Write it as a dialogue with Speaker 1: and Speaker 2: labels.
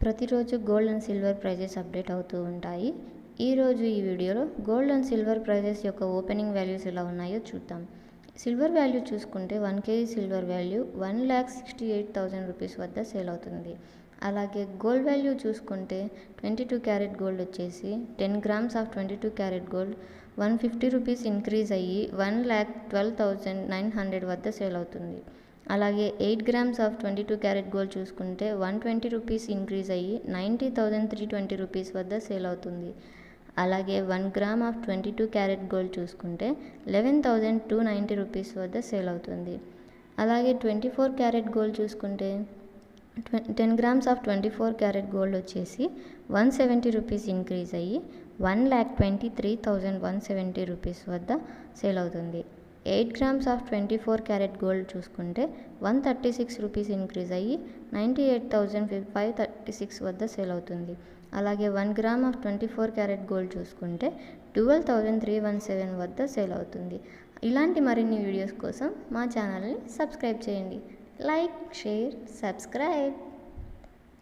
Speaker 1: ప్రతిరోజు gold and silver prices update అవుతూ ఉంటాయి. ఈరోజు ఈ వీడియోలో గోల్డ్ అండ్ సిల్వర్ ప్రైజెస్ యొక్క ఓపెనింగ్ వాల్యూస్ ఎలా ఉన్నాయో చూద్దాం. సిల్వర్ వాల్యూ చూసుకుంటే 1 kg సిల్వర్ వాల్యూ 1,68,000 రూపీస్ వద్ద సేల్ అవుతుంది. అలాగే గోల్డ్ వాల్యూ చూసుకుంటే 22 క్యారెట్ గోల్డ్ వచ్చేసి 10 grams of 22 carat gold 150 rupees increase అయ్యి 1,12,900 వద్ద సేల్ అవుతుంది. అలాగే 8 గ్రామ్స్ ఆఫ్ 22 క్యారెట్ గోల్డ్ చూసుకుంటే 120 రూపీస్ ఇంక్రీజ్ అయ్యి 90,320 రూపీస్ వద్ద సేల్ అవుతుంది. అలాగే 1 గ్రామ్ ఆఫ్ 22 క్యారెట్ గోల్డ్ చూసుకుంటే 11,290 రూపీస్ వద్ద సేల్ అవుతుంది. అలాగే 24 క్యారెట్ గోల్డ్ చూసుకుంటే 10 గ్రామ్స్ ఆఫ్ 24 క్యారెట్ గోల్డ్ వచ్చేసి 170 రూపీస్ ఇంక్రీజ్ అయ్యి 1,23,170 రూపీస్ వద్ద సేల్ అవుతుంది. 8 గ్రామ్స్ ఆఫ్ 24 క్యారెట్ గోల్డ్ చూసుకుంటే 136 రూపీస్ ఇంక్రీజ్ అయ్యి 98,536 వద్ద సేల్ అవుతుంది. అలాగే 1 గ్రామ్ ఆఫ్ 24 క్యారెట్ గోల్డ్ చూసుకుంటే 12,317 వద్ద సేల్ అవుతుంది. ఇలాంటి మరిన్ని వీడియోస్ కోసం మా ఛానల్ని సబ్స్క్రైబ్ చేయండి. Like, share, subscribe.